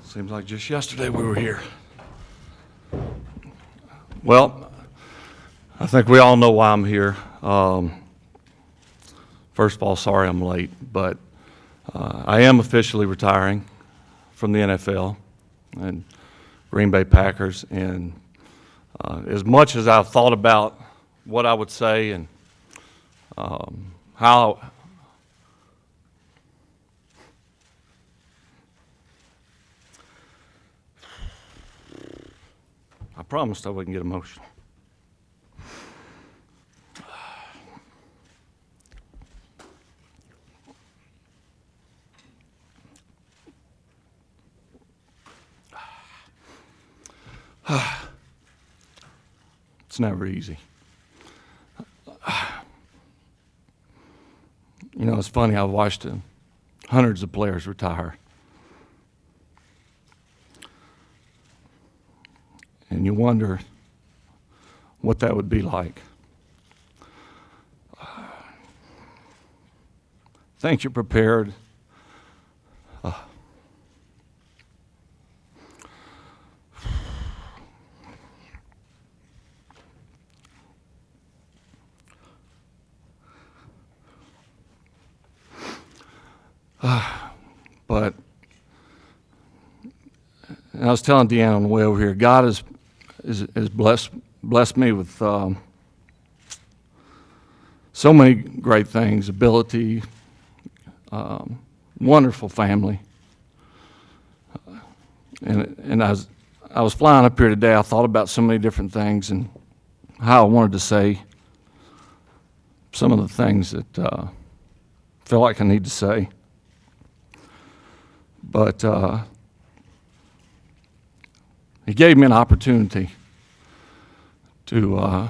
Seems like just yesterday we were here. Well, I think we all know why I'm here. First of all, sorry I'm late, but I am officially retiring from the NFL and Green Bay Packers. And as much as I've thought about what I would say and how I promised I wouldn't get emotional. It's never easy. You know, it's funny, I've watched hundreds of players retire. And you wonder what that would be like. Think you're prepared. But and I was telling Deanna on the way over here, God has blessed me with so many great things, ability, wonderful family. And I was flying up here today, I thought about so many different things and how I wanted to say some of the things that I feel like I need to say. But he gave me an opportunity to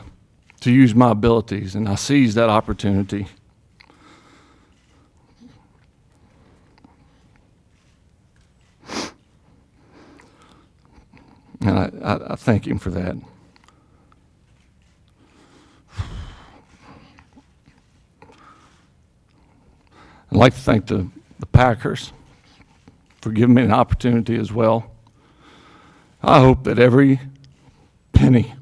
use my abilities, and I seized that opportunity. And I thank him for that. I'd like to thank the Packers for giving me an opportunity as well. I hope that every penny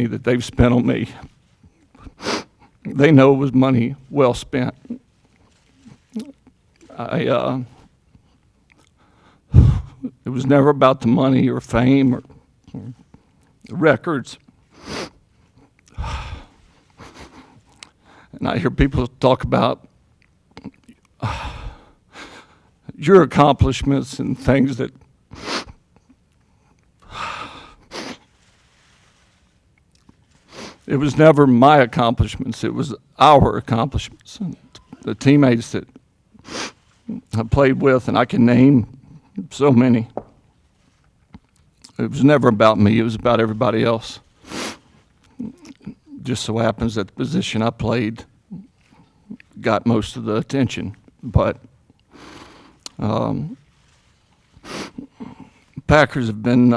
that they've spent on me, they know it was money well spent. It was never about the money or fame or records. And I hear people talk about your accomplishments and things that it was never my accomplishments, it was our accomplishments. And the teammates that I played with, and I can name so many. It was never about me, it was about everybody else. Just so happens that the position I played got most of the attention. But Packers have been,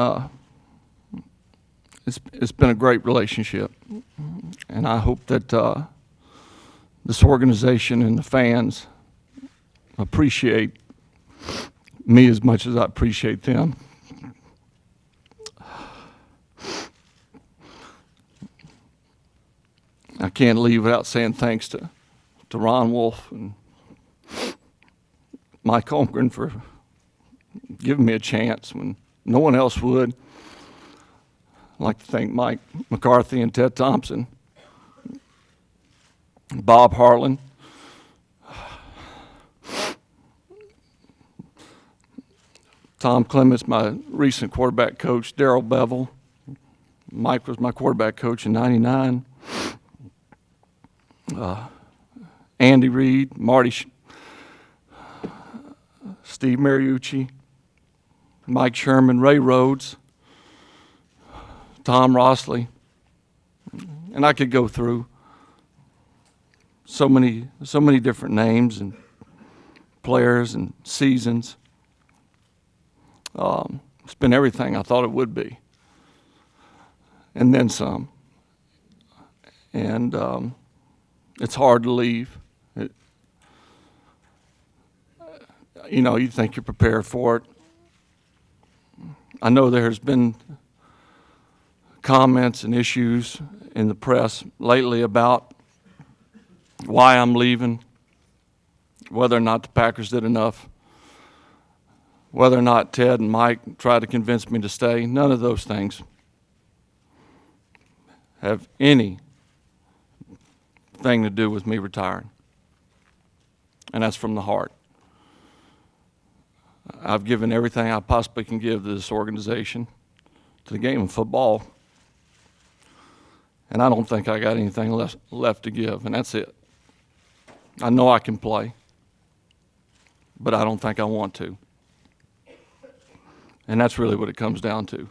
it's been a great relationship. And I hope that this organization and the fans appreciate me as much as I appreciate them. I can't leave without saying thanks to Ron Wolf and Mike Holmgren for giving me a chance when no one else would. I'd like to thank Mike McCarthy and Ted Thompson, Bob Harlan, Tom Clements, my recent quarterback coach, Darrell Bevel. Mike was my quarterback coach in '99. Andy Reid, Steve Mariucci, Mike Sherman, Ray Rhodes, Tom Rossley, and I could go through. so many different names and players and seasons. It's been everything I thought it would be, and then some. And it's hard to leave. You think you're prepared for it. I know there's been comments and issues in the press lately about why I'm leaving, whether or not the Packers did enough, whether or not Ted and Mike tried to convince me to stay. None of those things have anything to do with me retiring. And that's from the heart. I've given everything I possibly can give to this organization, to the game of football, and I don't think I got anything left to give, and that's it. I know I can play, but I don't think I want to. And that's really what it comes down to.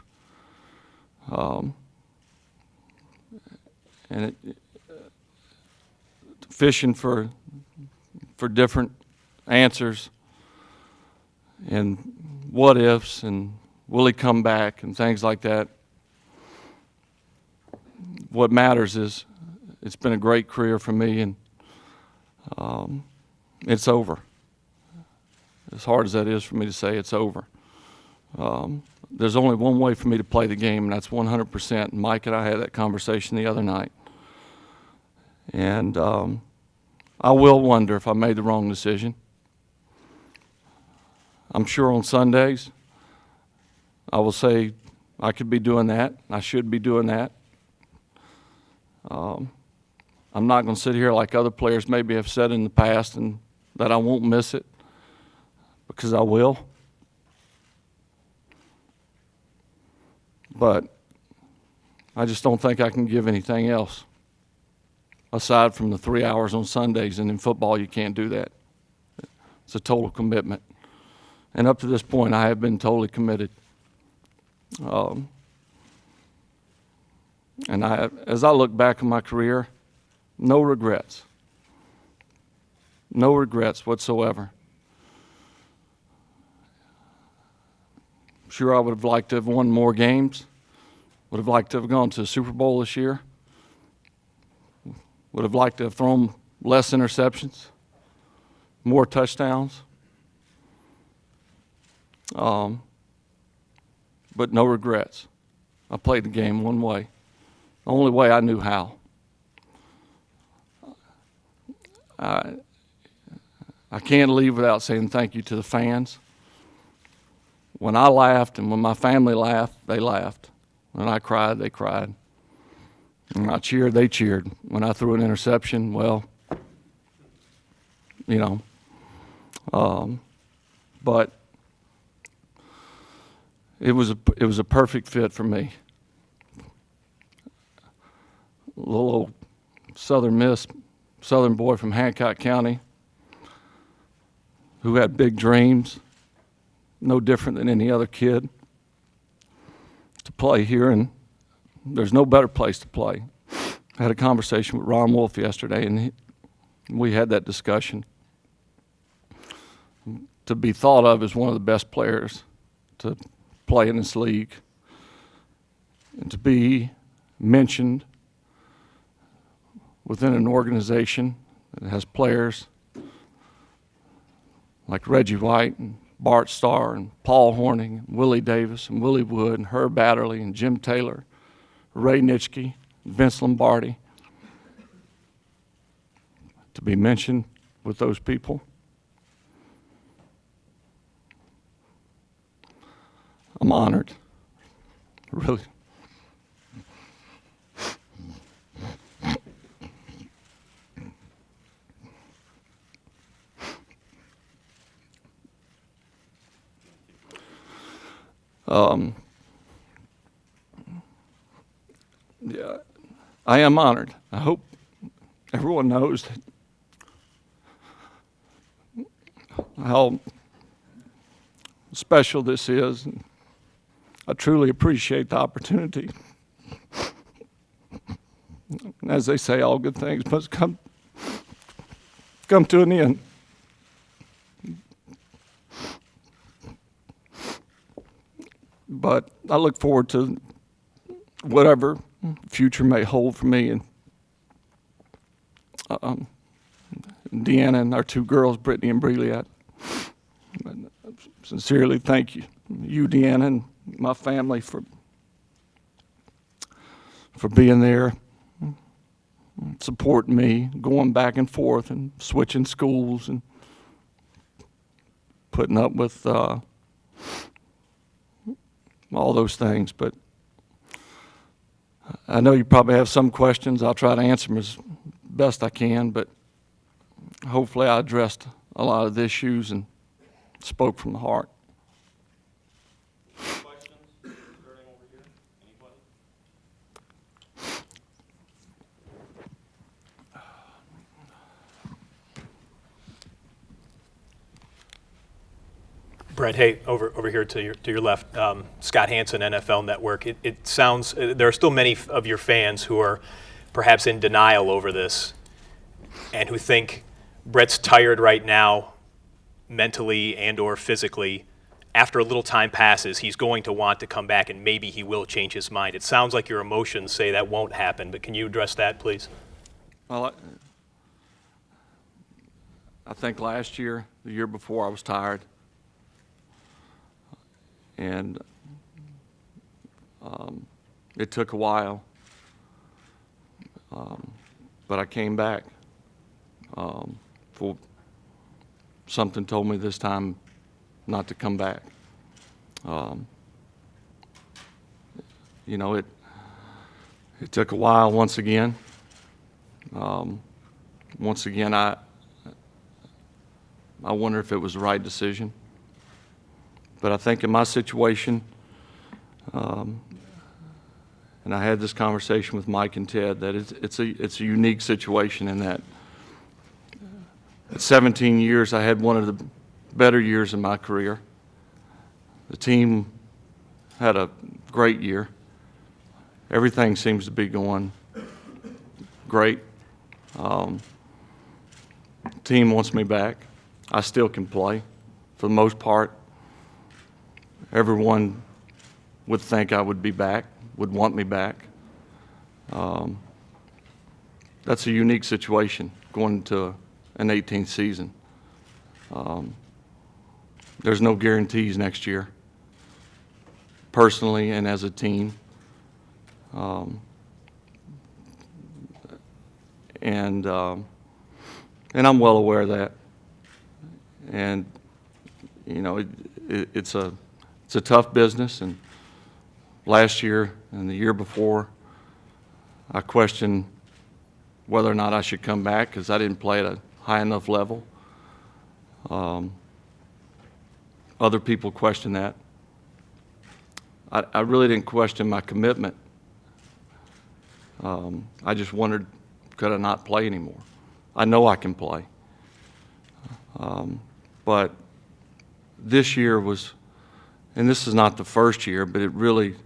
Fishing for different answers and what ifs and will he come back and things like that. What matters is it's been a great career for me, and it's over. As hard as that is for me to say, it's over. There's only one way for me to play the game, and that's 100%. Mike and I had that conversation the other night. And I will wonder if I made the wrong decision. I'm sure on Sundays I will say I could be doing that. I should be doing that. I'm not going to sit here like other players maybe have said in the past and that I won't miss it, because I will. But I just don't think I can give anything else aside from the 3 hours on Sundays, and in football you can't do that. It's a total commitment. And up to this point I have been totally committed. And as I look back on my career, no regrets. No regrets whatsoever. Sure, I would have liked to have won more games. Would have liked to have gone to the Super Bowl this year. Would have liked to have thrown less interceptions, more touchdowns. But no regrets. I played the game one way, the only way I knew how. I can't leave without saying thank you to the fans. When I laughed and when my family laughed, they laughed. When I cried, they cried. When I cheered, they cheered. When I threw an interception, well, but it was a perfect fit for me. Little old Southern boy from Hancock County who had big dreams, no different than any other kid, to play here, and there's no better place to play. I had a conversation with Ron Wolf yesterday, and we had that discussion. To be thought of as one of the best players to play in this league, and to be mentioned within an organization that has players like Reggie White and Bart Starr and Paul Hornung and Willie Davis and Willie Wood and Herb Adderley and Jim Taylor, Ray Nitschke, Vince Lombardi. To be mentioned with those people, I'm honored, really. Yeah, I am honored. I hope everyone knows how special this is. And I truly appreciate the opportunity. And as they say, all good things must come come to an end. But I look forward to whatever future may hold for me. And Deanna and our two girls, Brittany and Breeley, I sincerely thank you, Deanna, and my family for being there, supporting me, going back and forth and switching schools and putting up with all those things. But I know you probably have some questions. I'll try to answer them as best I can, but hopefully I addressed a lot of the issues and spoke from the heart. Questions? Starting over here. Anybody? Brett, hey, over here to your left, Scott Hansen, NFL Network. It sounds there are still many of your fans who are perhaps in denial over this, and who think Brett's tired right now, mentally and/or physically. After a little time passes, he's going to want to come back, and maybe he will change his mind. It sounds like your emotions say that won't happen, but can you address that, please? Well, I think last year, the year before, I was tired. And it took a while, but I came back. For something told me this time not to come back. You know, it took a while once again. Once again, I wonder if it was the right decision. But I think in my situation, and I had this conversation with Mike and Ted, that it's a unique situation in that at 17 years, I had one of the better years in my career. The team had a great year. Everything seems to be going great. Team wants me back. I still can play for the most part. Everyone would think I would be back, would want me back. That's a unique situation going into an 18th season. There's no guarantees next year, personally and as a team. And I'm well aware of that. And you know, it's a tough business. And last year and the year before, I questioned whether or not I should come back because I didn't play at a high enough level. Other people questioned that. I really didn't question my commitment. I just wondered, could I not play anymore? I know I can play. But this year was, and this is not the first year, but it really,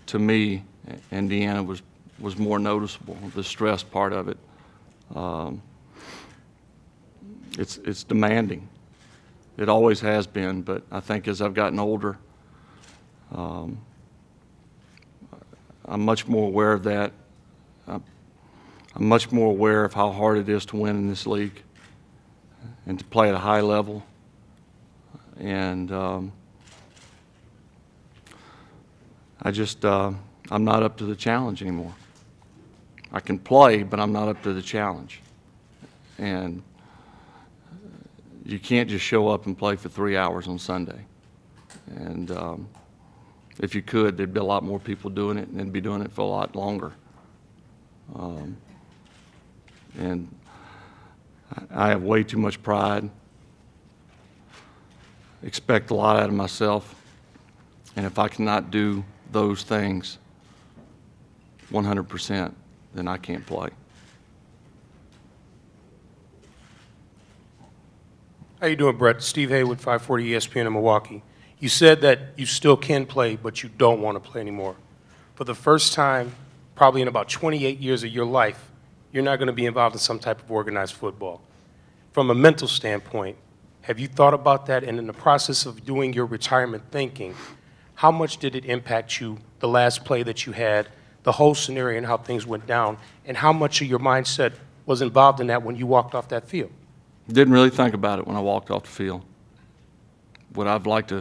to me, and Deanna was more noticeable, the stress part of it. It's demanding. It always has been, but I think as I've gotten older, I'm much more aware of that. I'm much more aware of how hard it is to win in this league and to play at a high level. And I'm not up to the challenge anymore. I can play, but I'm not up to the challenge. And you can't just show up and play for 3 hours on Sunday. And if you could, there'd be a lot more people doing it, and they'd be doing it for a lot longer. And I have way too much pride, expect a lot out of myself, and if I cannot do those things 100%, then I can't play. How you doing, Brett? Steve Haywood, 540 ESPN in Milwaukee. You said that you still can play, but you don't want to play anymore. For the first time, probably in about 28 years of your life, you're not going to be involved in some type of organized football. from a mental standpoint, have you thought about that? And in the process of doing your retirement thinking, how much did it impact you, the last play that you had, the whole scenario and how things went down, and how much of your mindset was involved in that when you walked off that field? Didn't really think about it when I walked off the field. Would I've liked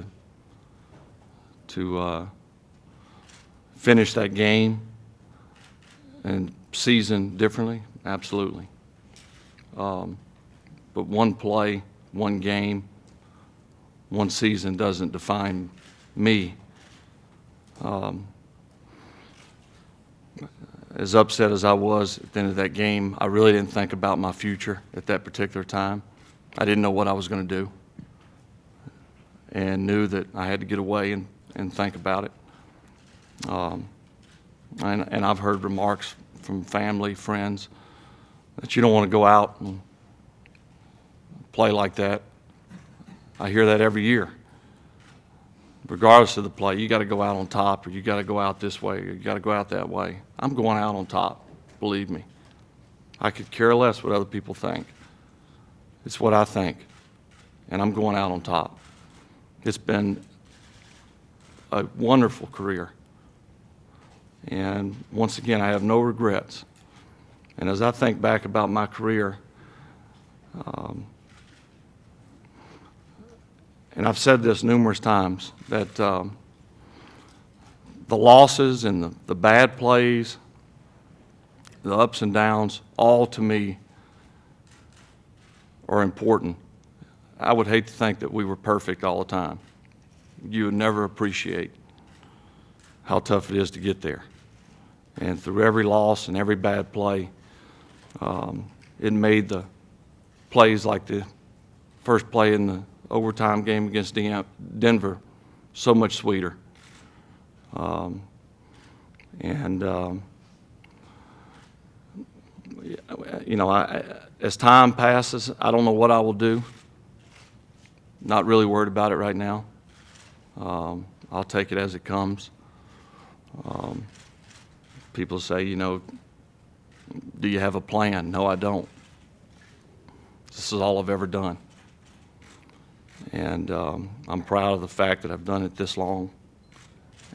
to finish that game and season differently? Absolutely. But one play, one game, one season doesn't define me. As upset as I was at the end of that game, I really didn't think about my future at that particular time. I didn't know what I was going to do, and knew that I had to get away and think about it. And I've heard remarks from family, friends, that you don't want to go out and play like that. I hear that every year. Regardless of the play, you got to go out on top, or you got to go out this way, or you got to go out that way. I'm going out on top, believe me. I could care less what other people think. It's what I think, and I'm going out on top. It's been a wonderful career, and once again, I have no regrets. And as I think back about my career, and I've said this numerous times, that the losses and the bad plays, the ups and downs, all to me are important. I would hate to think that we were perfect all the time. You would never appreciate how tough it is to get there. And through every loss and every bad play, it made the plays like the first play in the overtime game against Denver so much sweeter. You know, as time passes, I don't know what I will do. Not really worried about it right now. I'll take it as it comes. People say, you know, do you have a plan? No, I don't. This is all I've ever done. And I'm proud of the fact that I've done it this long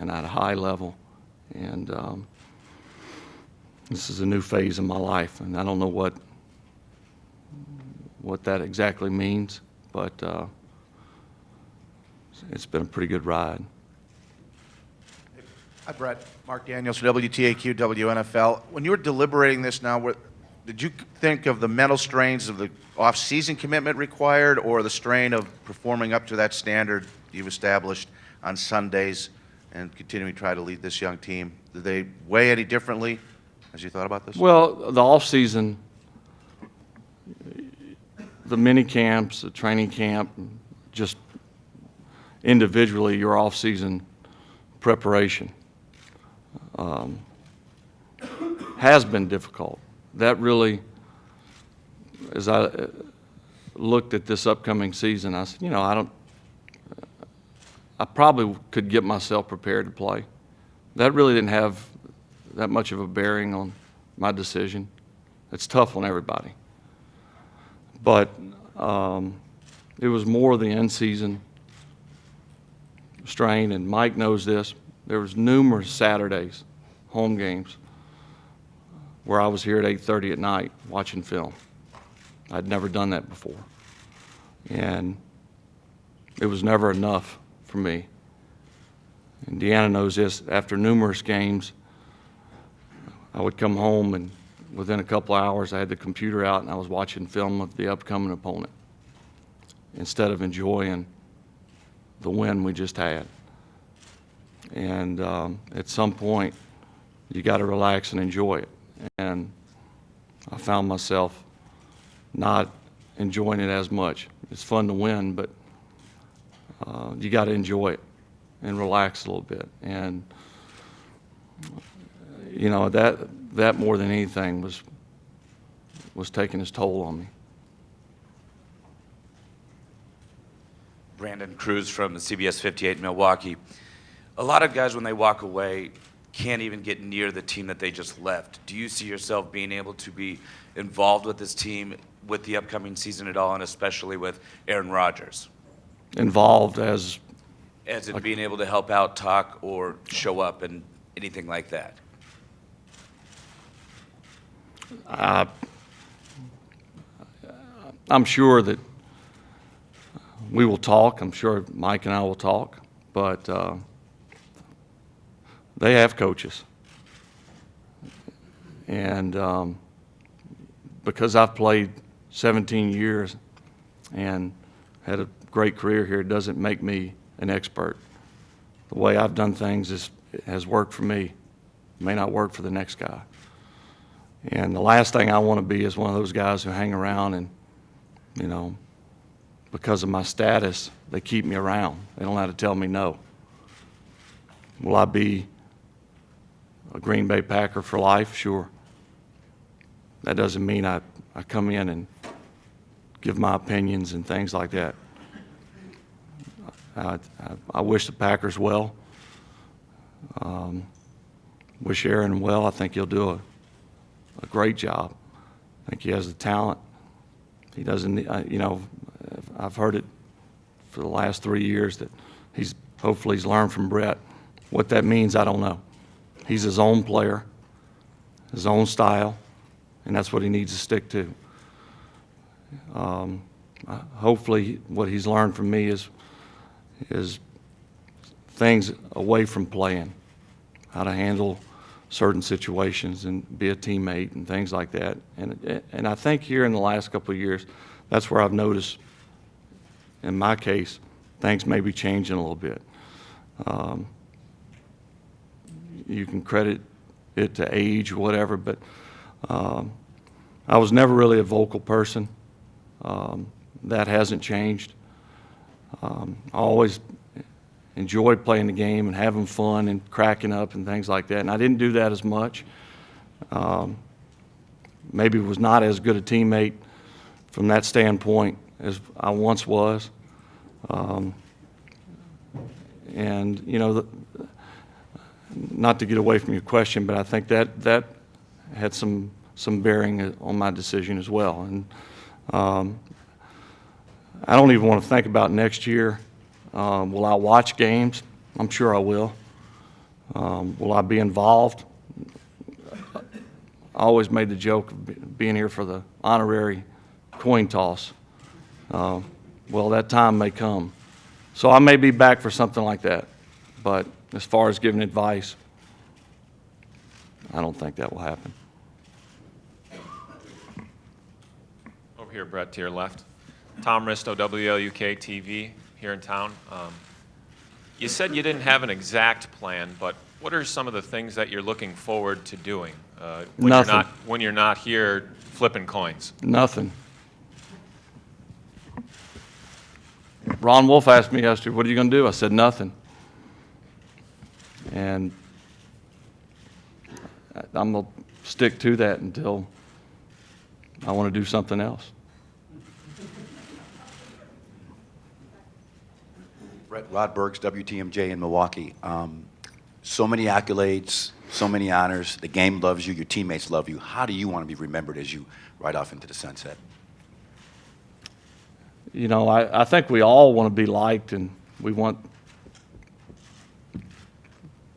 and at a high level. And this is a new phase in my life, and I don't know what that exactly means, but it's been a pretty good ride. Hi, Brett. Mark Daniels for WTAQ, WNFL. When you were deliberating this now, did you think of the mental strains of the off-season commitment required, or the strain of performing up to that standard you've established on Sundays and continuing to try to lead this young team? Did they weigh any differently as you thought about this? Well, the off-season, the mini camps, the training camp, just individually your off-season preparation has been difficult. That really, as I looked at this upcoming season, I said, you know, I probably could get myself prepared to play. That really didn't have that much of a bearing on my decision. It's tough on everybody. But it was more the in-season strain, and Mike knows this. There was numerous Saturdays, home games, where I was here at 8:30 at night watching film. I'd never done that before. And it was never enough for me. And Deanna knows this. After numerous games, I would come home, and within a couple hours, I had the computer out, and I was watching film of the upcoming opponent instead of enjoying the win we just had. And at some point, you got to relax and enjoy it. And I found myself not enjoying it as much. It's fun to win, but you got to enjoy it and relax a little bit. And you know, that more than anything was taking its toll on me. Brandon Cruz from the CBS 58 in Milwaukee. A lot of guys, when they walk away, can't even get near the team that they just left. Do you see yourself being able to be involved with this team with the upcoming season at all, and especially with Aaron Rodgers? Involved as As in being able to help out, talk, or show up, and anything like that? I'm sure that we will talk. I'm sure Mike and I will talk, but they have coaches. And because I've played 17 years and had a great career here, it doesn't make me an expert. The way I've done things has worked for me. It may not work for the next guy. And the last thing I want to be is one of those guys who hang around and, you know, because of my status, they keep me around. They don't have to tell me no. Will I be a Green Bay Packer for life? Sure. That doesn't mean I come in and give my opinions and things like that. I wish the Packers well. Wish Aaron well. I think he'll do a great job. I think he has the talent. He doesn't, you know, I've heard it for the last 3 years that hopefully he's learned from Brett. What that means, I don't know. He's his own player, his own style, and that's what he needs to stick to. Hopefully what he's learned from me is things away from playing, how to handle certain situations and be a teammate and things like that. And I think here in the last couple of years, that's where I've noticed, in my case, things may be changing a little bit. You can credit it to age or whatever, but I was never really a vocal person. That hasn't changed. I always enjoyed playing the game and having fun and cracking up and things like that. And I didn't do that as much. Maybe was not as good a teammate from that standpoint as I once was. And, you know, not to get away from your question, but I think that had some bearing on my decision as well. And I don't even want to think about next year. Will I watch games? I'm sure I will. Will I be involved? I always made the joke of being here for the honorary coin toss. Well, that time may come. So I may be back for something like that. But as far as giving advice, I don't think that will happen. Over here, Brett, to your left. Tom Risto, WLUK TV, here in town. You said you didn't have an exact plan, but what are some of the things that you're looking forward to doing when Nothing. when you're not here flipping coins? Nothing. Ron Wolf asked me yesterday, what are you going to do? I said, nothing. And I'm going to stick to that until I want to do something else. Rod Bergs, WTMJ in Milwaukee. So many accolades, so many honors. The game loves you. Your teammates love you. How do you want to be remembered as you ride off into the sunset? You know, I think we all want to be liked, and we want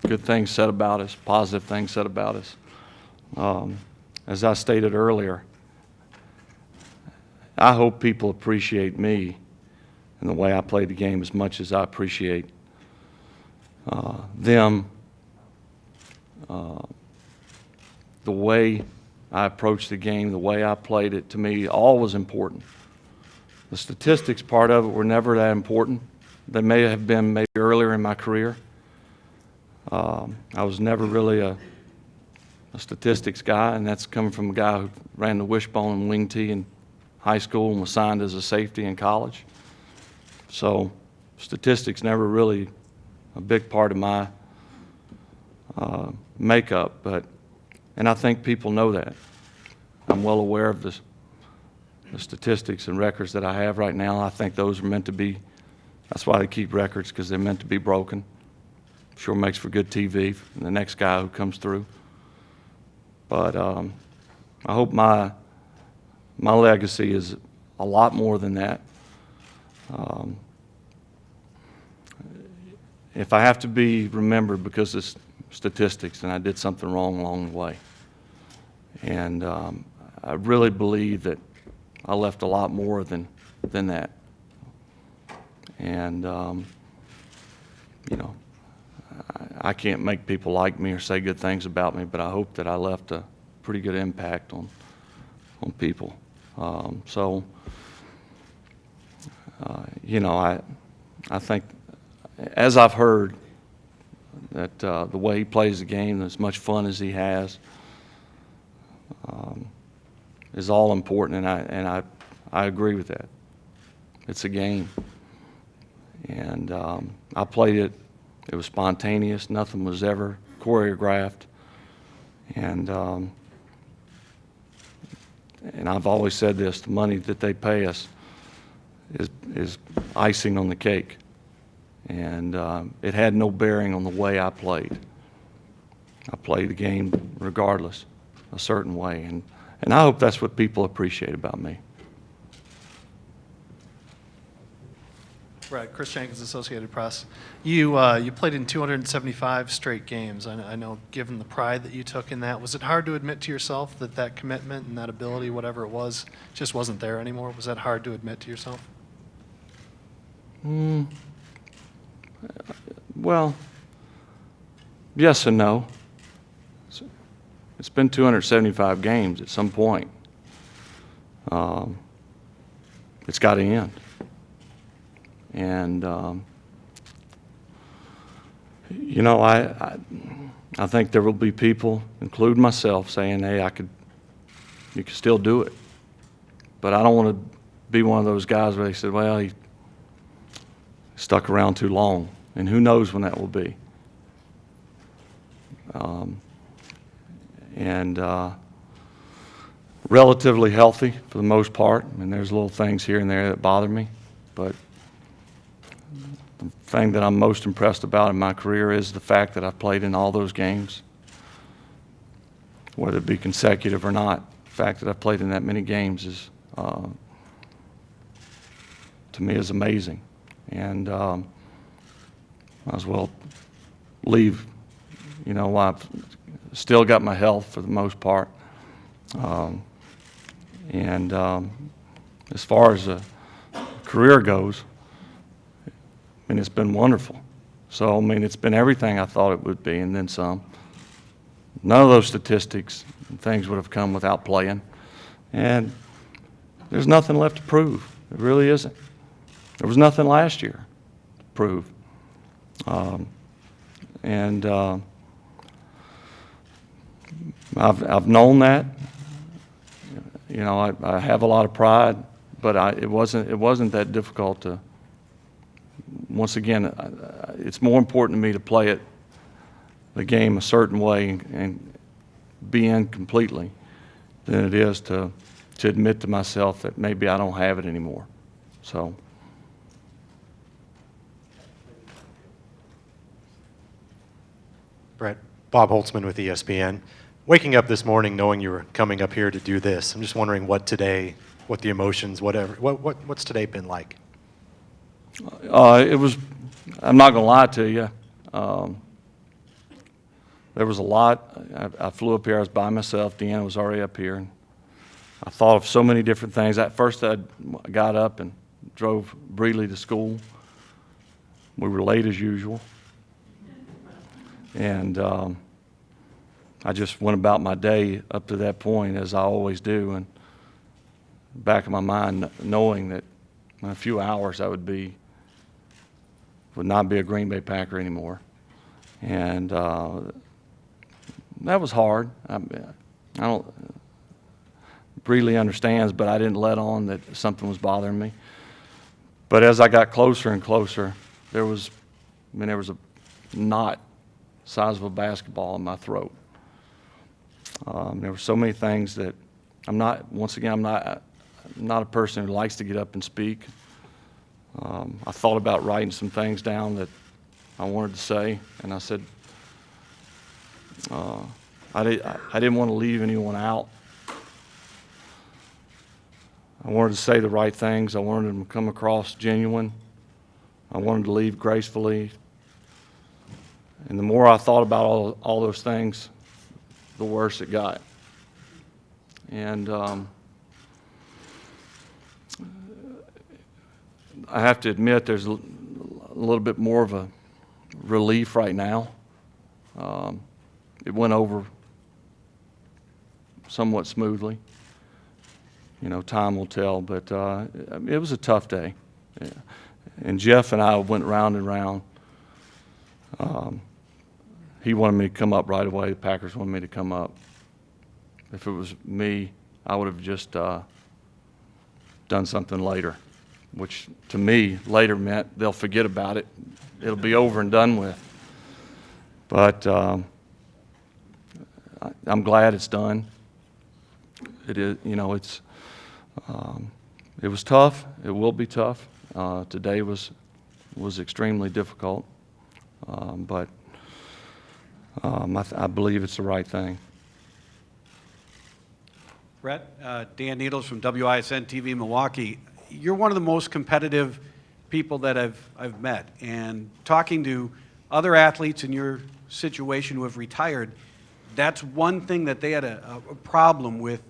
good things said about us, positive things said about us. As I stated earlier, I hope people appreciate me and the way I play the game as much as I appreciate them. The way I approached the game, the way I played it, to me, all was important. The statistics part of it were never that important. They may have been maybe earlier in my career. I was never really a statistics guy, and that's coming from a guy who ran the wishbone and wing tee in high school and was signed as a safety in college. So statistics never really a big part of my makeup, and I think people know that. I'm well aware of the statistics and records that I have right now. I think those are meant to be, that's why they keep records, because they're meant to be broken. Sure makes for good TV for the next guy who comes through. But I hope my my legacy is a lot more than that. If I have to be remembered because of statistics, then I did something wrong along the way. And I really believe that I left a lot more than that. And, you know, I can't make people like me or say good things about me, but I hope that I left a pretty good impact on people. You know, I think, as I've heard, that the way he plays the game, as much fun as he has, is all important, and I agree with that. It's a game, and I played it. It was spontaneous. Nothing was ever choreographed, and I've always said this: the money that they pay us is icing on the cake, and it had no bearing on the way I played. I played the game regardless, a certain way, and I hope that's what people appreciate about me. Brett, Chris Jenkins, Associated Press. You played in 275 straight games. I know, given the pride that you took in that, was it hard to admit to yourself that that commitment and that ability, whatever it was, just wasn't there anymore? Was that hard to admit to yourself? Well, yes and no. It's been 275 games at some point. It's got to end. And, you know, I think there will be people, including myself, saying, hey, you can still do it. But I don't want to be one of those guys where they said, well, he stuck around too long. And who knows when that will be. Relatively healthy for the most part. I mean, there's little things here and there that bother me. But the thing that I'm most impressed about in my career is the fact that I've played in all those games, whether it be consecutive or not. The fact that I've played in that many games is, to me, is amazing. And might as well leave. You know, I've still got my health for the most part. As far as a career goes, I mean, it's been wonderful. So, I mean, it's been everything I thought it would be and then some. None of those statistics and things would have come without playing. And there's nothing left to prove. There really isn't. There was nothing last year to prove. I've known that. You know, I have a lot of pride, but it wasn't that difficult to. Once again, it's more important to me to play the game a certain way and be in completely than it is to admit to myself that maybe I don't have it anymore. So. Brett, Bob Holtzman with ESPN. Waking up this morning knowing you were coming up here to do this, I'm just wondering what the emotions, whatever, what's today been like? It was, I'm not going to lie to you, there was a lot. I flew up here, I was by myself, Deanna was already up here. And I thought of so many different things. At first I got up and drove Breedley to school. We were late as usual. And I just went about my day up to that point, as I always do, and back of my mind knowing that in a few hours I would not be a Green Bay Packer anymore. And that was hard. I don't, Breedley understands, but I didn't let on that something was bothering me. But as I got closer and closer, there was a knot size of a basketball in my throat. There were so many things that I'm not a person who likes to get up and speak. I thought about writing some things down that I wanted to say, and I said, I didn't want to leave anyone out. I wanted to say the right things. I wanted them to come across genuine. I wanted to leave gracefully. And the more I thought about all those things, the worse it got. And I have to admit there's a little bit more of a relief right now. It went over somewhat smoothly. You know, time will tell, but it was a tough day. Yeah. And Jeff and I went round and round. He wanted me to come up right away. The Packers wanted me to come up. If it was me, I would have just done something later, which to me later meant they'll forget about it. It'll be over and done with. But I'm glad it's done. It is, you know, it was tough. It will be tough. Today was extremely difficult, but I believe it's the right thing. Brett, Dan Needles from WISN TV Milwaukee. You're one of the most competitive people that I've met, and talking to other athletes in your situation who have retired, that's one thing that they had a problem with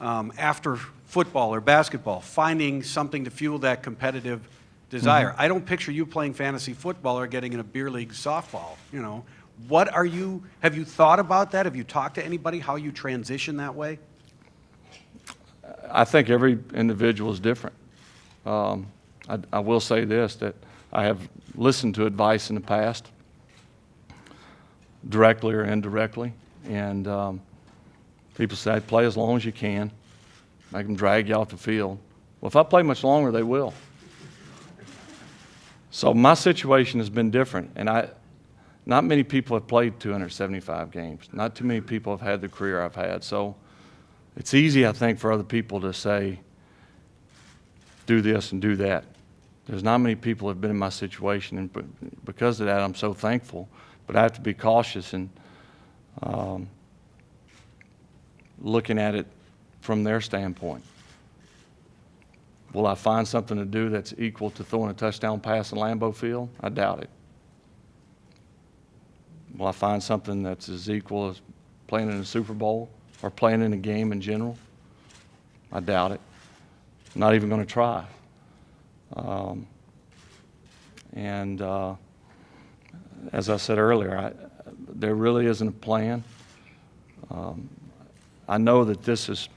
after football or basketball, finding something to fuel that competitive desire. I don't picture you playing fantasy football or getting in a beer league softball, you know. Have you thought about that? Have you talked to anybody how you transition that way? I think every individual is different. I will say this, that I have listened to advice in the past, directly or indirectly, and people say, play as long as you can, make them drag you off the field. Well, if I play much longer, they will. So my situation has been different, and not many people have played 275 games. Not too many people have had the career I've had. So it's easy, I think, for other people to say, do this and do that. There's not many people who have been in my situation, and because of that, I'm so thankful. But I have to be cautious in looking at it from their standpoint. Will I find something to do that's equal to throwing a touchdown pass in Lambeau Field? I doubt it. Will I find something that's as equal as playing in the Super Bowl or playing in a game in general? I doubt it. I'm not even going to try. As I said earlier, there really isn't a plan. I know that this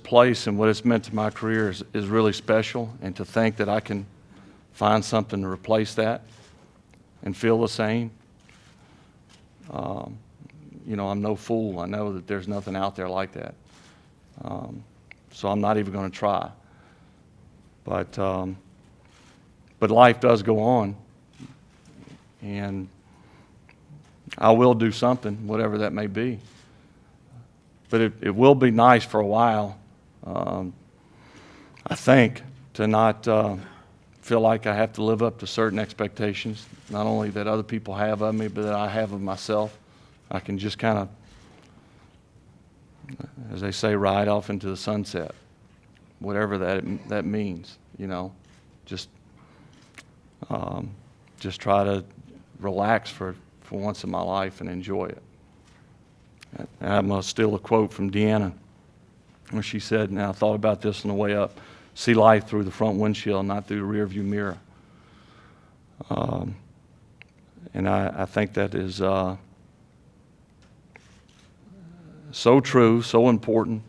place and what it's meant to my career is really special, and to think that I can find something to replace that and feel the same, you know, I'm no fool. I know that there's nothing out there like that. So I'm not even going to try. But life does go on, and I will do something, whatever that may be. But it will be nice for a while, I think, to not feel like I have to live up to certain expectations, not only that other people have of me, but that I have of myself. I can just kind of, as they say, ride off into the sunset, whatever that means, you know. Just try to relax for once in my life and enjoy it. And I'm going to steal a quote from Deanna, where she said, and I thought about this on the way up, see life through the front windshield, not through the rearview mirror. And I think that is so true, so important.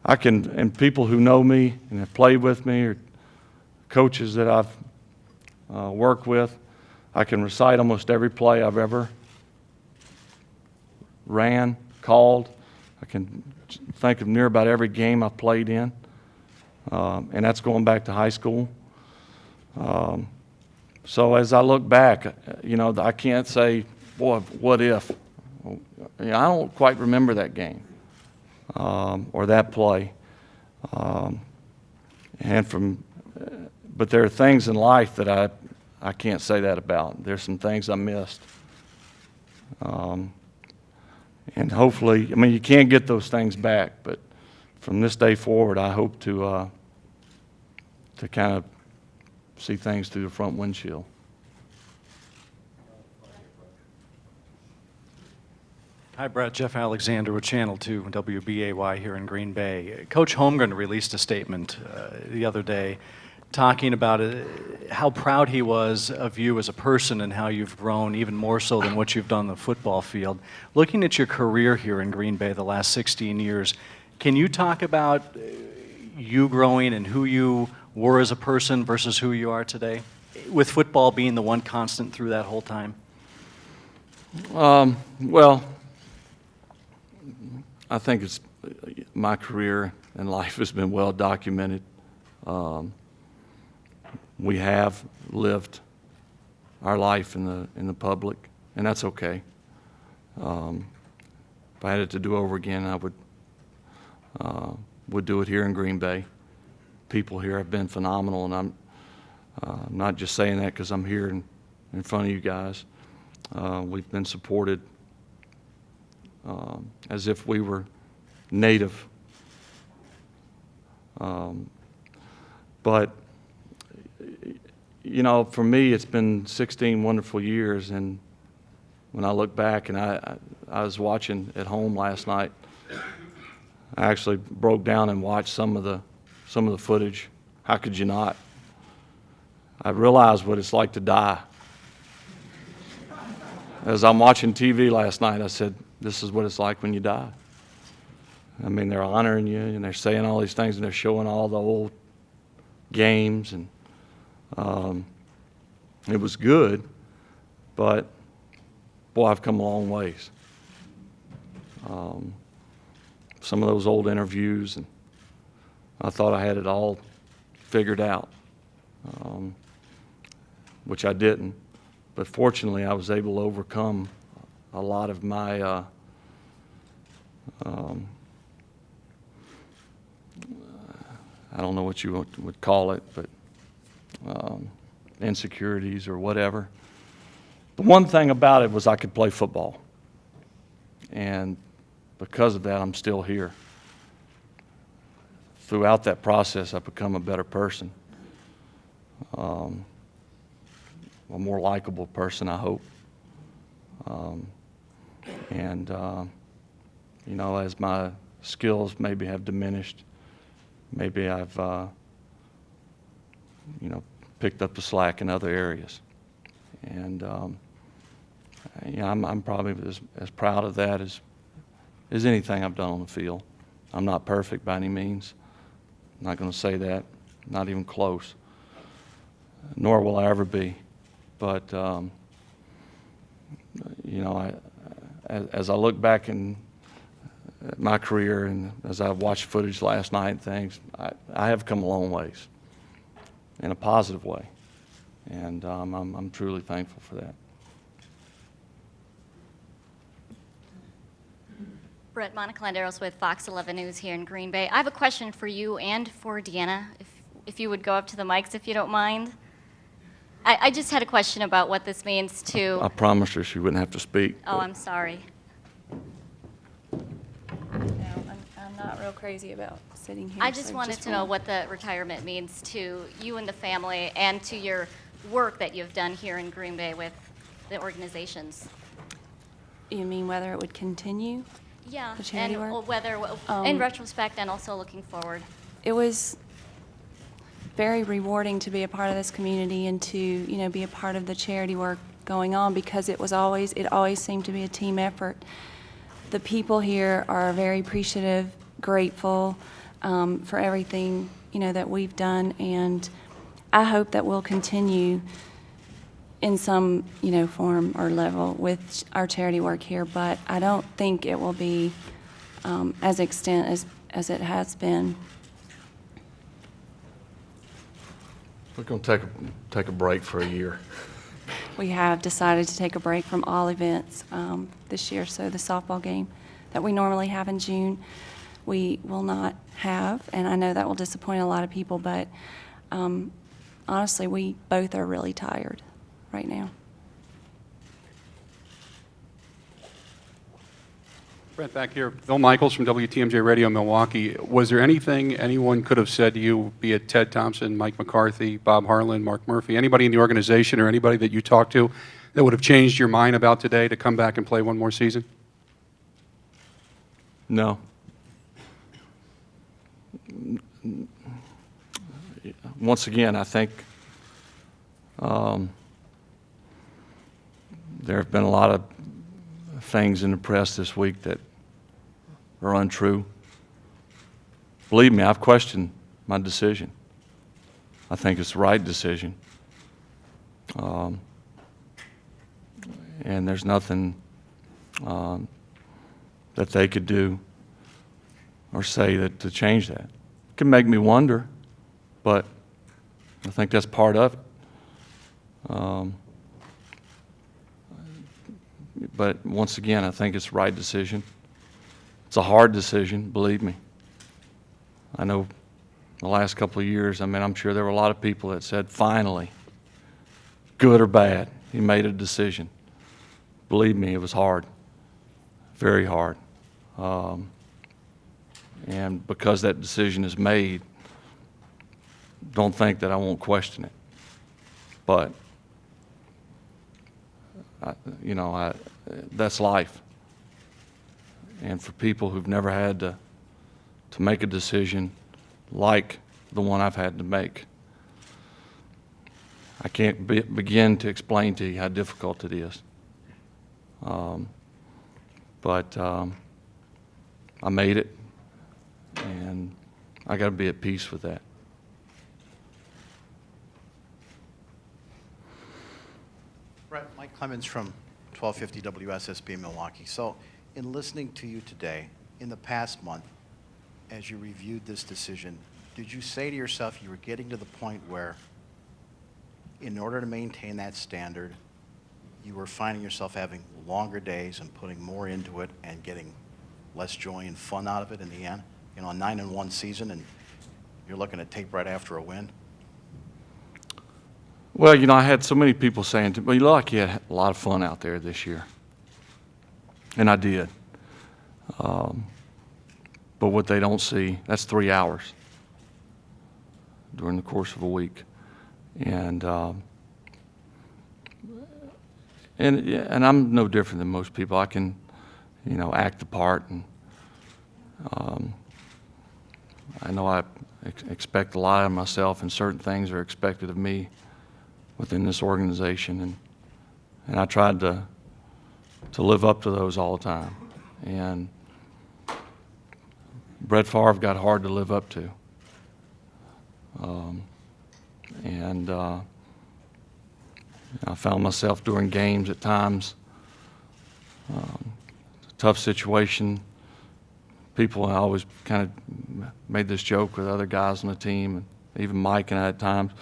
And people who know me and have played with me, or coaches that I've worked with, I can recite almost every play I've ever ran, called. I can think of near about every game I've played in, and that's going back to high school. So as I look back, you know, I can't say, boy, what if? You know, I don't quite remember that game or that play. But there are things in life that I can't say that about. There's some things I missed. And hopefully, I mean, you can't get those things back, but from this day forward, I hope to kind of see things through the front windshield. Hi, Brett. Jeff Alexander with Channel 2, WBAY here in Green Bay. Coach Holmgren released a statement the other day talking about how proud he was of you as a person and how you've grown even more so than what you've done on the football field. Looking at your career here in Green Bay the last 16 years, can you talk about you growing and who you were as a person versus who you are today, with football being the one constant through that whole time? Well, I think it's my career and life has been well documented. We have lived our life in the public, and that's okay. If I had it to do over again, I would do it here in Green Bay. People here have been phenomenal, and I'm not just saying that because I'm here in front of you guys. We've been supported as if we were native. But, you know, for me, it's been 16 wonderful years, and when I look back, and I was watching at home last night, I actually broke down and watched some of the footage. How could you not? I realized what it's like to die. As I'm watching TV last night, I said, this is what it's like when you die. I mean, they're honoring you, and they're saying all these things, and they're showing all the old games, and it was good, but boy, I've come a long ways. Some of those old interviews, and I thought I had it all figured out, which I didn't. But fortunately, I was able to overcome a lot of my I don't know what you would call it, but insecurities or whatever. The one thing about it was I could play football. And because of that, I'm still here. Throughout that process, I've become a better person. A more likable person, I hope. You know, as my skills maybe have diminished, maybe I've, you know, picked up the slack in other areas. And, you know, I'm probably as proud of that as anything I've done on the field. I'm not perfect by any means. I'm not going to say that, not even close. Nor will I ever be. But, you know, as I look back at my career and as I watched footage last night and things, I have come a long ways in a positive way. And I'm truly thankful for that. Brett, Monica Landeros with Fox 11 News here in Green Bay. I have a question for you and for Deanna, if you would go up to the mics if you don't mind. I just had a question about what this means to... I promised her she wouldn't have to speak. Oh, I'm sorry. No, I'm not real crazy about sitting here. I just wanted to know what the retirement means to you and the family and to your work that you've done here in Green Bay with the organizations. You mean whether it would continue? Yeah, The charity and work? whether, in retrospect and also looking forward. It was very rewarding to be a part of this community and to, you know, be a part of the charity work going on because it always seemed to be a team effort. The people here are very appreciative, grateful for everything, you know, that we've done, and I hope that we'll continue in some, you know, form or level with our charity work here, but I don't think it will be as extent as it has been. We're going to take a break for a year. We have decided to take a break from all events this year, so the softball game that we normally have in June, we will not have, and I know that will disappoint a lot of people, but honestly, we both are really tired right now. Brett, back here. Bill Michaels from WTMJ Radio Milwaukee. Was there anything anyone could have said to you, be it Ted Thompson, Mike McCarthy, Bob Harlan, Mark Murphy, anybody in the organization or anybody that you talked to that would have changed your mind about today to come back and play one more season? No. Once again, I think there have been a lot of things in the press this week that are untrue. Believe me, I've questioned my decision. I think it's the right decision. And there's nothing that they could do or say that to change that. It can make me wonder, but I think that's part of it. But once again, I think it's the right decision. It's a hard decision, believe me. I know the last couple of years, I mean, I'm sure there were a lot of people that said, finally, good or bad, he made a decision. Believe me, it was hard, very hard. And because that decision is made, don't think that I won't question it. But, that's life. And for people who've never had to make a decision like the one I've had to make, I can't begin to explain to you how difficult it is. But I made it, and I got to be at peace with that. Brett, Mike Clemens from 1250 WSSB Milwaukee. So, in listening to you today, in the past month, as you reviewed this decision, did you say to yourself you were getting to the point where, in order to maintain that standard, you were finding yourself having longer days and putting more into it and getting less joy and fun out of it in the end? A 9-1 season, and you're looking at tape right after a win? Well, I had so many people saying to me, well, you look like you had a lot of fun out there this year. And I did. But what they don't see, that's 3 hours during the course of a week. And I'm no different than most people. I can, act the part, and I know I expect a lot of myself, and certain things are expected of me within this organization, and I tried to live up to those all the time. And Brett Favre got hard to live up to. I found myself during games at times, tough situation. People always kind of made this joke with other guys on the team, and even Mike and I at times.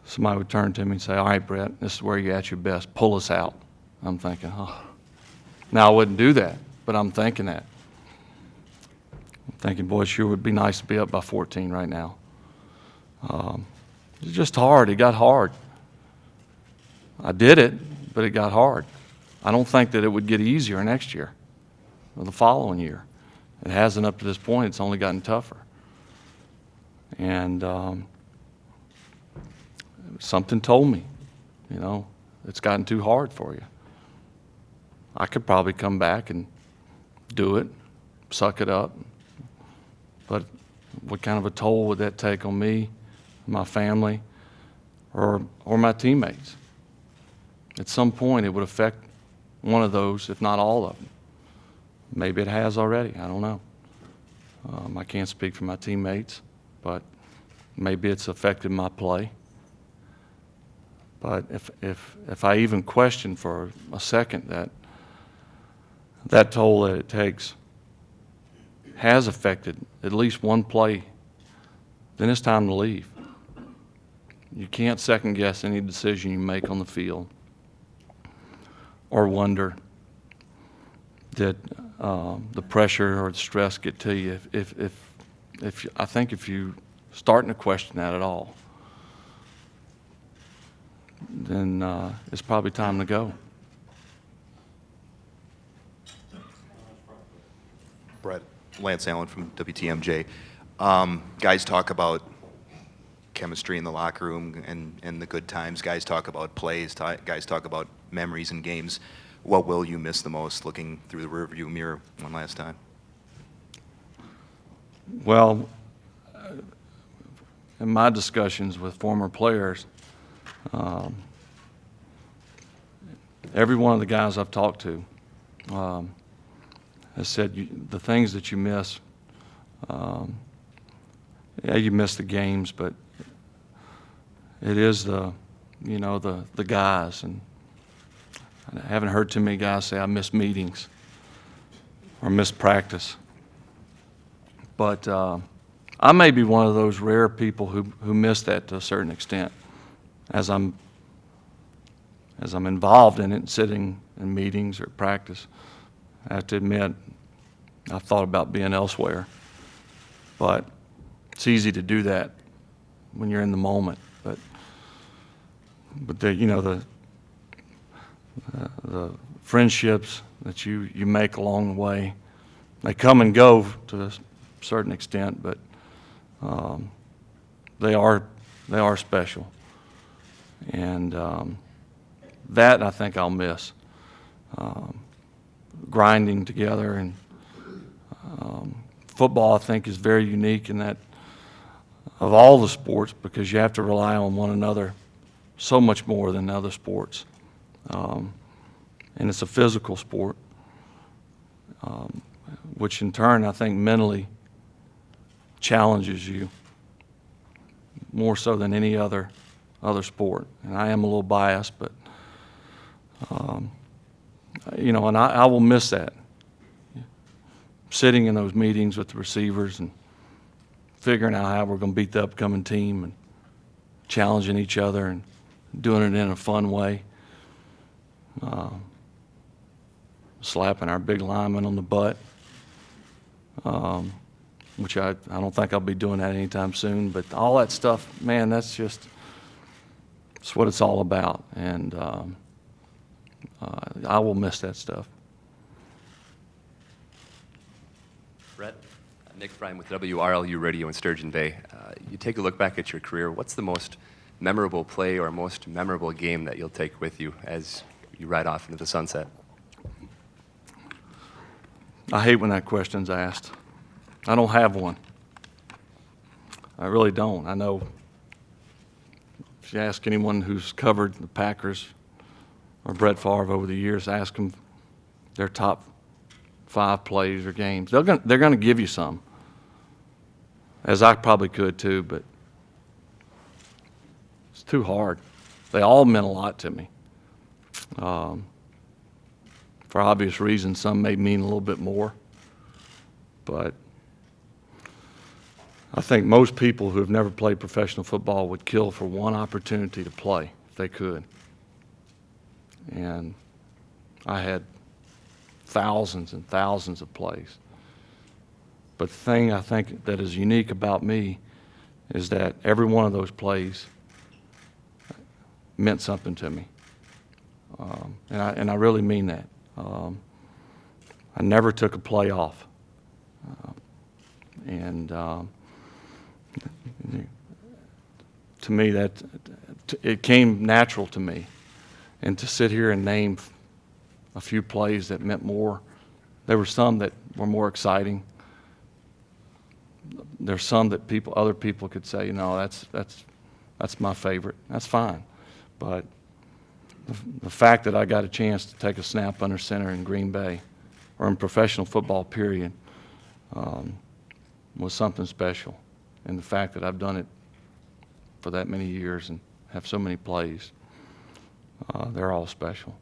Somebody would turn to me and say, all right, Brett, this is where you're at your best. Pull us out. I'm thinking, oh. Now, I wouldn't do that, but I'm thinking that. I'm thinking, boy, it sure would be nice to be up by 14 right now. It's just hard. It got hard. I did it, but it got hard. I don't think that it would get easier next year or the following year. It hasn't up to this point. It's only gotten tougher. And something told me, it's gotten too hard for you. I could probably come back and do it, suck it up. But what kind of a toll would that take on me, my family, or my teammates? At some point, it would affect one of those, if not all of them. Maybe it has already. I don't know. I can't speak for my teammates, but maybe it's affected my play. But if I even question for a second that toll that it takes has affected at least one play, then it's time to leave. You can't second guess any decision you make on the field or wonder did the pressure or the stress get to you. I think if you starting to question that at all, then it's probably time to go. Brett, Lance Allen from WTMJ. Guys talk about chemistry in the locker room and the good times. Guys talk about plays. Guys talk about memories and games. What will you miss the most looking through the rearview mirror one last time? Well, in my discussions with former players, every one of the guys I've talked to has said the things that you miss, yeah, you miss the games, but it is the guys. And I haven't heard too many guys say I miss meetings or miss practice. But I may be one of those rare people who miss that to a certain extent. As I'm involved in it, sitting in meetings or practice, I have to admit I've thought about being elsewhere. But it's easy to do that when you're in the moment. But the friendships that you make along the way, they come and go to a certain extent, but they are special, and that I think I'll miss. Grinding together, and football I think is very unique in that of all the sports, because you have to rely on one another so much more than other sports. And it's a physical sport, which in turn I think mentally challenges you more so than any other sport. And I am a little biased, but and I will miss that. Sitting in those meetings with the receivers and figuring out how we're going to beat the upcoming team and challenging each other and doing it in a fun way. Slapping our big lineman on the butt, which I don't think I'll be doing that anytime soon. But all that stuff, man, it's what it's all about. And I will miss that stuff. Brett, Nick Bryan with WRLU Radio in Sturgeon Bay. You take a look back at your career, what's the most memorable play or most memorable game that you'll take with you as you ride off into the sunset? I hate when that question's asked. I don't have one. I really don't. I know if you ask anyone who's covered the Packers or Brett Favre over the years, ask them their top 5 plays or games. They're going to give you some, as I probably could too, but it's too hard. They all meant a lot to me. For obvious reasons, some may mean a little bit more. But I think most people who have never played professional football would kill for one opportunity to play if they could. And I had thousands and thousands of plays. But the thing I think that is unique about me is that every one of those plays meant something to me. And I really mean that. I never took a play off. To me, it came natural to me. And to sit here and name a few plays that meant more, there were some that were more exciting. There's some that other people could say, that's my favorite. That's fine. But the fact that I got a chance to take a snap under center in Green Bay, or in professional football period, was something special. And the fact that I've done it for that many years and have so many plays, they're all special.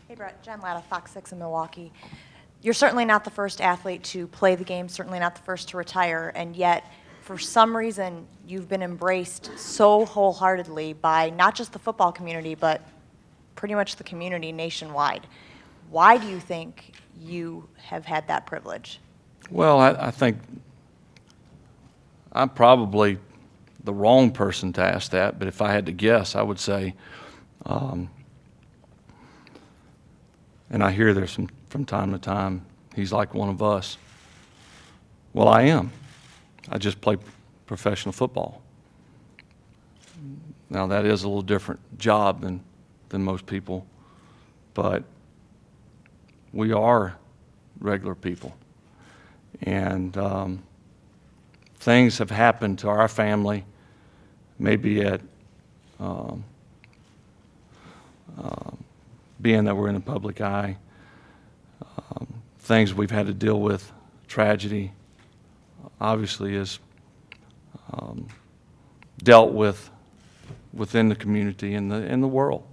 Hey, Brett. Jen Latta, Fox 6 in Milwaukee. You're certainly not the first athlete to play the game, certainly not the first to retire, and yet for some reason you've been embraced so wholeheartedly by not just the football community, but pretty much the community nationwide. Why do you think you have had that privilege? Well, I think I'm probably the wrong person to ask that, but if I had to guess, I would say, and I hear there's some from time to time, he's like one of us. Well, I am. I just play professional football. Now, that is a little different job than most people, but we are regular people. And things have happened to our family, maybe at being that we're in the public eye, things we've had to deal with, tragedy, obviously is dealt with within the community and in the world.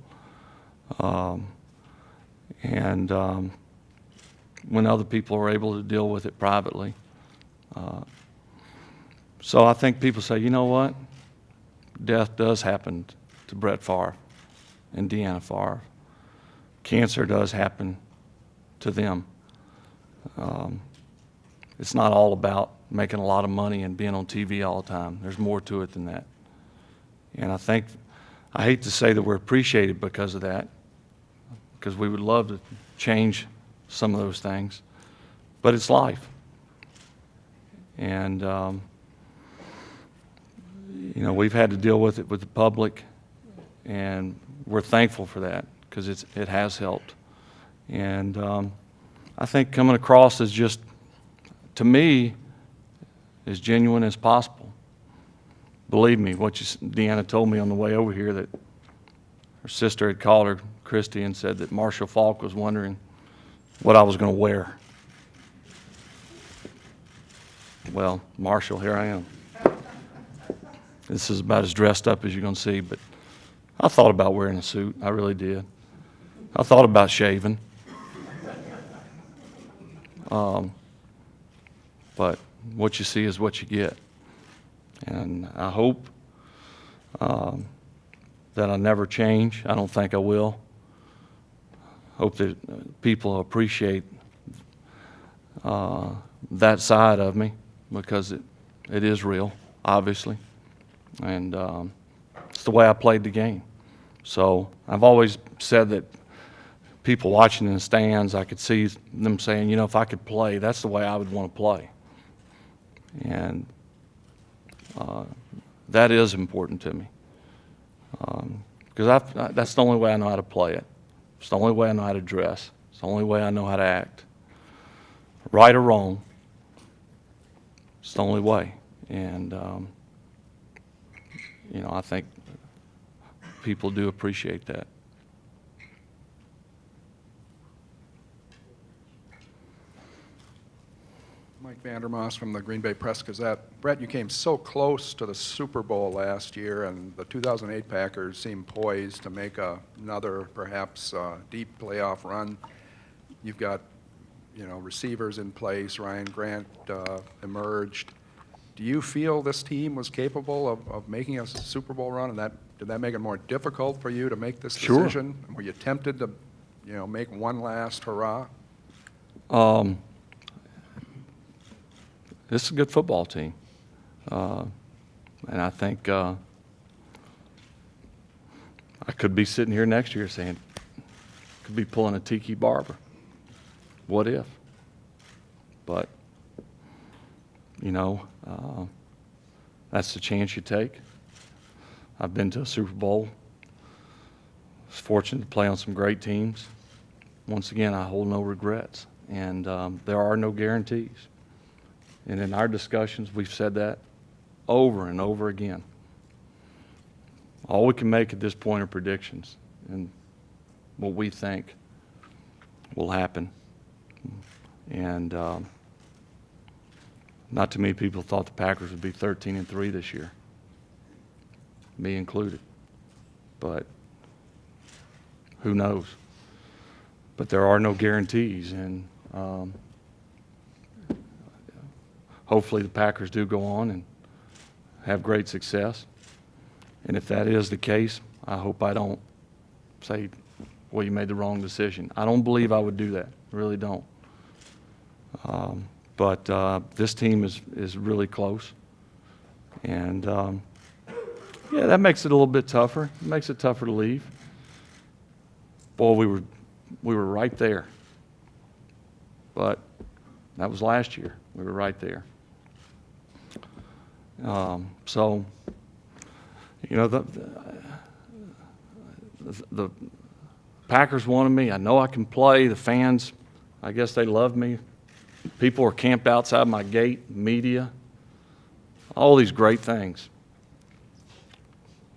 When other people are able to deal with it privately. So I think people say, you know what? Death does happen to Brett Favre and Deanna Favre. Cancer does happen to them. It's not all about making a lot of money and being on TV all the time. There's more to it than that. And I hate to say that we're appreciated because of that, because we would love to change some of those things, but it's life. And, we've had to deal with it with the public, and we're thankful for that because it has helped. And I think coming across as just, to me, as genuine as possible. Believe me, Deanna told me on the way over here that her sister had called her, Christy, and said that Marshall Falk was wondering what I was going to wear. Well, Marshall, here I am. This is about as dressed up as you're going to see, but I thought about wearing a suit. I really did. I thought about shaving. But what you see is what you get. And I hope that I never change. I don't think I will. Hope that people appreciate that side of me, because it is real, obviously. And it's the way I played the game. So I've always said that people watching in the stands, I could see them saying, if I could play, that's the way I would want to play. And that is important to me. Because that's the only way I know how to play it. It's the only way I know how to dress. It's the only way I know how to act. Right or wrong, it's the only way. And, I think people do appreciate that. Mike Vandermoss from the Green Bay Press-Gazette. Brett, you came so close to the Super Bowl last year, and the 2008 Packers seem poised to make another, perhaps, deep playoff run. You've got, receivers in place. Ryan Grant emerged. Do you feel this team was capable of making a Super Bowl run, and did that make it more difficult for you to make this decision? Sure. Were you tempted to, make one last hurrah? This is a good football team. And I think I could be sitting here next year saying, could be pulling a Tiki Barber. What if? But, that's the chance you take. I've been to a Super Bowl. Was fortunate to play on some great teams. Once again, I hold no regrets. And there are no guarantees. And in our discussions, we've said that over and over again. All we can make at this point are predictions and what we think will happen. And not too many people thought the Packers would be 13-3 this year, me included. But who knows? But there are no guarantees, and hopefully the Packers do go on and have great success. And if that is the case, I hope I don't say, well, you made the wrong decision. I don't believe I would do that. I really don't. But this team is really close. And, yeah, that makes it a little bit tougher. It makes it tougher to leave. Boy, we were right there. but that was last year. We were right there. So, you know, the Packers wanted me. I know I can play. The fans, I guess they love me. People are camped outside my gate, media, all these great things.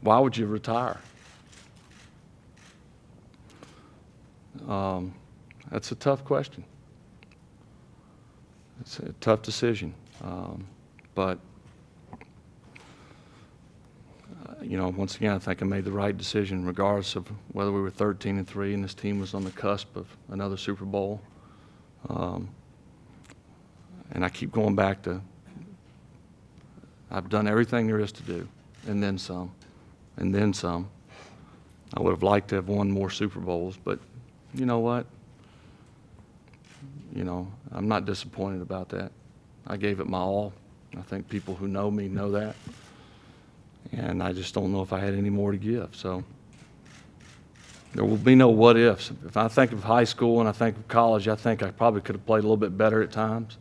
Why would you retire? That's a tough question. It's a tough decision. But, you know, once again, I think I made the right decision regardless of whether we were 13-3 and this team was on the cusp of another Super Bowl. And I keep going back to, I've done everything there is to do, and then some, and then some. I would have liked to have won more Super Bowls, but you know what? You know, I'm not disappointed about that. I gave it my all. I think people who know me know that. And I just don't know if I had any more to give. So there will be no what ifs. If I think of high school and I think of college, I think I probably could have played a little bit better at times.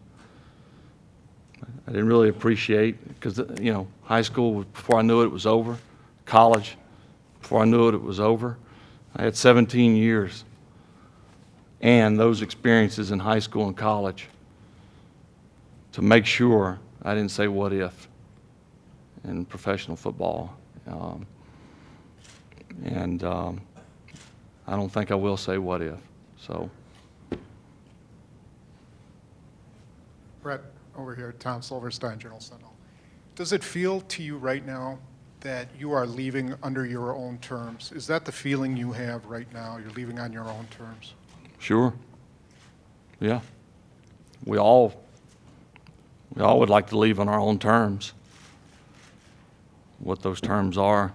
I didn't really appreciate, because, you know, high school, before I knew it, it was over. College, before I knew it, it was over. I had 17 years. And those experiences in high school and college to make sure I didn't say what if in professional football. I don't think I will say what if. So, Brett, over here, Tom Silverstein, Journal Sentinel. Does it feel to you right now that you are leaving under your own terms? Is that the feeling you have right now? You're leaving on your own terms? sure. Yeah. We all would like to leave on our own terms. What those terms are,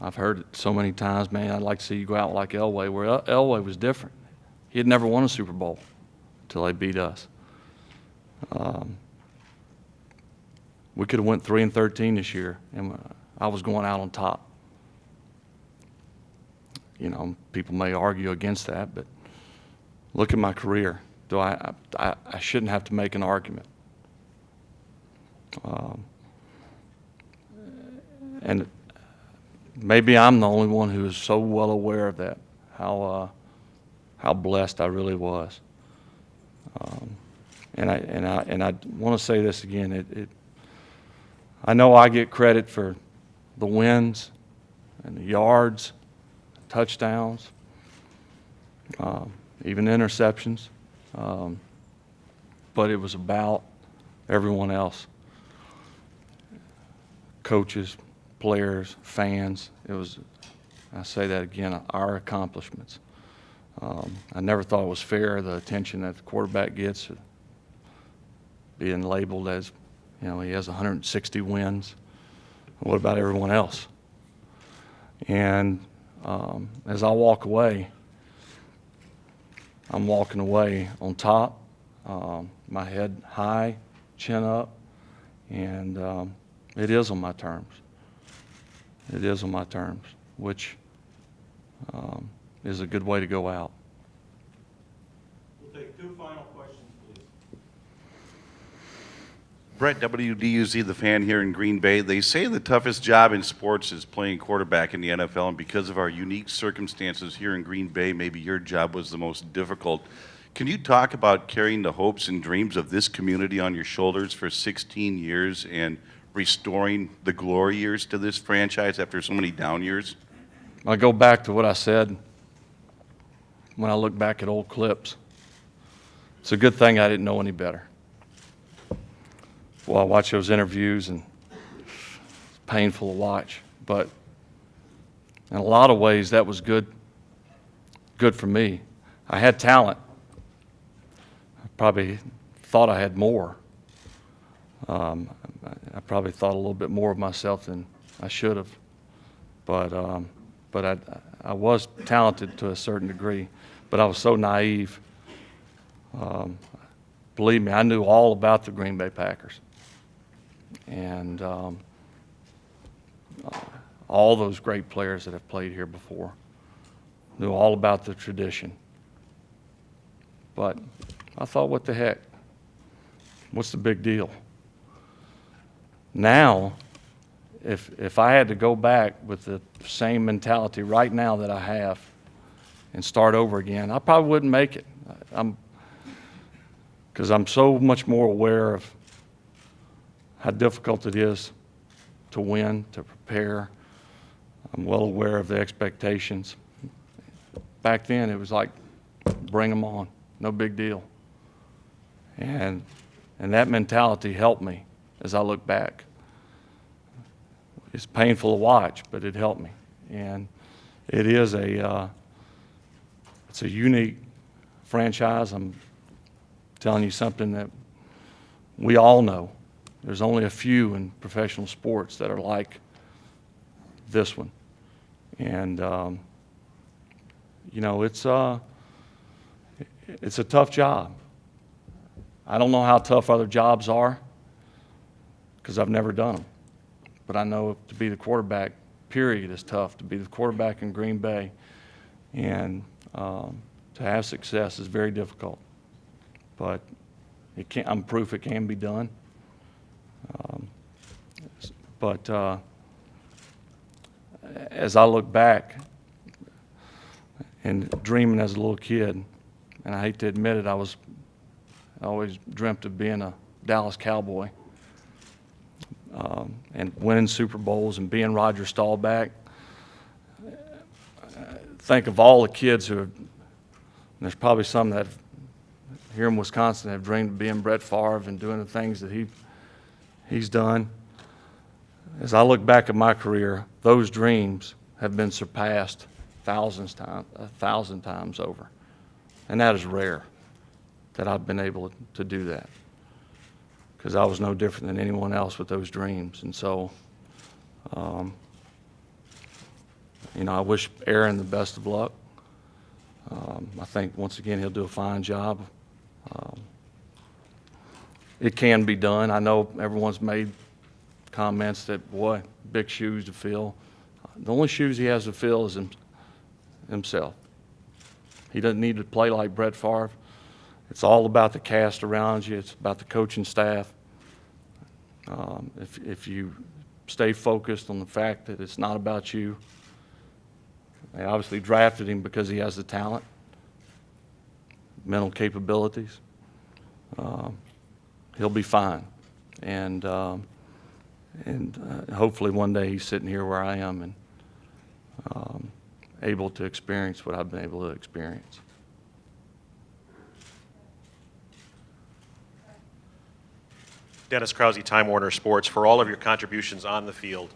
I've heard it so many times, man, I'd like to see you go out like Elway, where Elway was different. He had never won a Super Bowl until they beat us. We could have went 3-13 this year, and I was going out on top. You know, people may argue against that, but look at my career. I shouldn't have to make an argument. And maybe I'm the only one who is so well aware of that, how blessed I really was. And I want to say this again. I know I get credit for the wins and the yards, touchdowns, even interceptions. But it was about everyone else. Coaches, players, fans. It was, I say that again, our accomplishments. I never thought it was fair, the attention that the quarterback gets, being labeled as, you know, he has 160 wins. What about everyone else? And as I walk away, I'm walking away on top, my head high, chin up, and it is on my terms. It is on my terms, which is a good way to go out. We'll take two final questions, please. Brett, WDUZ, the fan here in Green Bay. They say the toughest job in sports is playing quarterback in the NFL, and because of our unique circumstances here in Green Bay, maybe your job was the most difficult. Can you talk about carrying the hopes and dreams of this community on your shoulders for 16 years and restoring the glory years to this franchise after so many down years? I go back to what I said when I look back at old clips. It's a good thing I didn't know any better. Well, I watch those interviews, and it's painful to watch. But in a lot of ways, that was good for me. I had talent. I probably thought I had more. I probably thought a little bit more of myself than I should have. But I was talented to a certain degree. But I was so naive. Believe me, I knew all about the Green Bay Packers. And all those great players that have played here before. Knew all about the tradition. But I thought, what the heck? What's the big deal? Now, if I had to go back with the same mentality right now that I have and start over again, I probably wouldn't make it. Because I'm so much more aware of how difficult it is to win, to prepare. I'm well aware of the expectations. Back then, it was like, bring them on, no big deal. And that mentality helped me as I look back. It's painful to watch, but it helped me. And it is it's a unique franchise. I'm telling you something that we all know. There's only a few in professional sports that are like this one. And, you know, it's a tough job. I don't know how tough other jobs are because I've never done them. But I know to be the quarterback, period, is tough. To be the quarterback in Green Bay and to have success is very difficult. But I'm proof it can be done. But as I look back and dreaming as a little kid, and I hate to admit it, I always dreamt of being a Dallas Cowboy and winning Super Bowls and being Roger Staubach. Think of all the kids who have, there's probably some that here in Wisconsin have dreamed of being Brett Favre and doing the things that he's done. As I look back at my career, those dreams have been surpassed 1,000 times over. And that is rare that I've been able to do that, because I was no different than anyone else with those dreams. And so, you know, I wish Aaron the best of luck. I think, once again, he'll do a fine job. It can be done. I know everyone's made comments that, boy, big shoes to fill. The only shoes he has to fill is himself. He doesn't need to play like Brett Favre. It's all about the cast around you. It's about the coaching staff. If you stay focused on the fact that it's not about you, they obviously drafted him because he has the talent, mental capabilities. He'll be fine. And hopefully one day he's sitting here where I am and able to experience what I've been able to experience. Dennis Krause, Time Warner Sports, for all of your contributions on the field,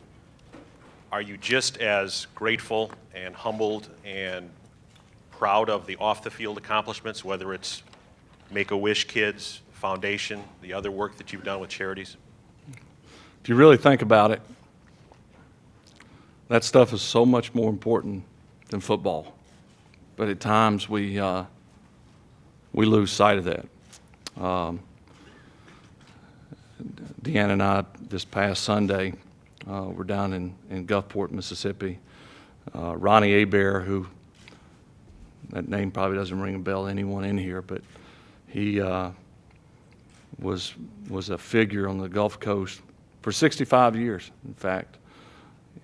are you just as grateful and humbled and proud of the off-the-field accomplishments, whether it's Make-A-Wish Kids, Foundation, the other work that you've done with charities? If you really think about it, that stuff is so much more important than football. But at times we lose sight of that. Deanna and I, this past Sunday, were down in Gulfport, Mississippi. Ronnie Hebert, who, that name probably doesn't ring a bell to anyone in here, but he was a figure on the Gulf Coast for 65 years, in fact.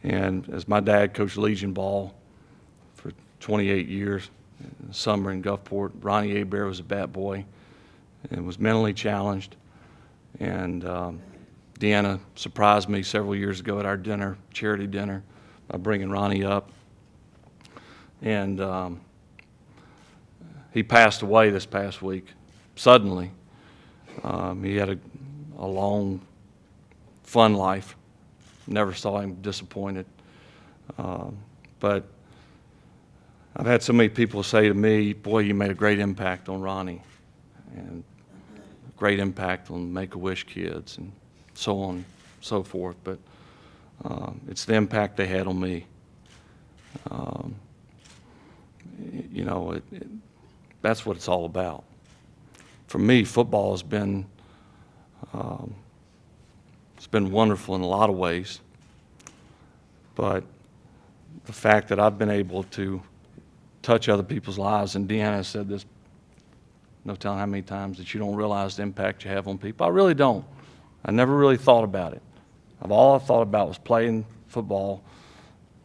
And as my dad coached Legion ball for 28 years, summer in Gulfport, Ronnie Hebert was a bat boy and was mentally challenged. And Deanna surprised me several years ago at our dinner, charity dinner, by bringing Ronnie up. And he passed away this past week, suddenly. He had a long, fun life. Never saw him disappointed. But I've had so many people say to me, boy, you made a great impact on Ronnie, and great impact on Make-A-Wish Kids, and so on and so forth. But it's the impact they had on me. You know, that's what it's all about. For me, football has been it's been wonderful in a lot of ways, but the fact that I've been able to touch other people's lives, and Deanna said this No telling how many times that you don't realize the impact you have on people. I really don't. I never really thought about it. All I thought about was playing football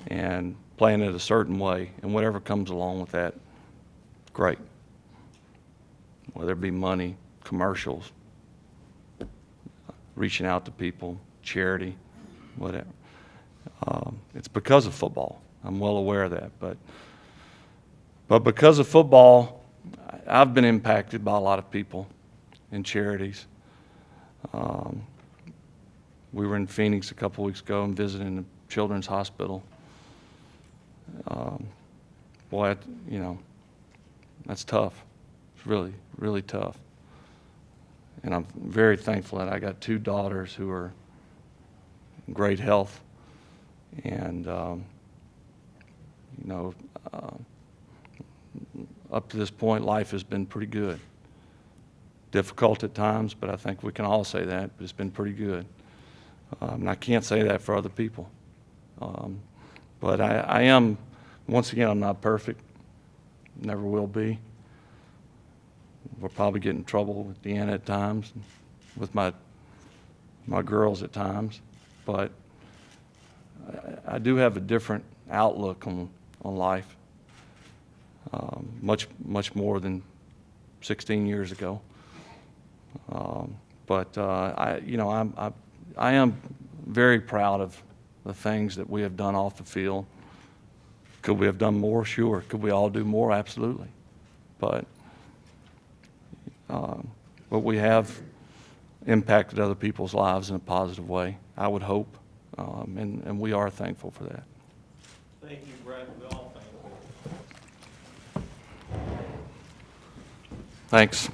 and playing it a certain way, and whatever comes along with that, great. Whether it be money, commercials, reaching out to people, charity, whatever. It's because of football. I'm well aware of that. But because of football, I've been impacted by a lot of people in charities. We were in Phoenix a couple weeks ago and visiting the Children's Hospital. Boy, that's tough. It's really, really tough. And I'm very thankful that I got 2 daughters who are in great health. And, up to this point, life has been pretty good. Difficult at times, but I think we can all say that, but it's been pretty good. And I can't say that for other people. But I am, once again, I'm not perfect. Never will be. We'll probably get in trouble with Deanna at times, with my girls at times. But I do have a different outlook on life, much more than 16 years ago. But I am very proud of the things that we have done off the field. Could we have done more? Sure. Could we all do more? Absolutely. But we have impacted other people's lives in a positive way, I would hope, and we are thankful for that. Thank you, Brett. We're all thankful. Thanks.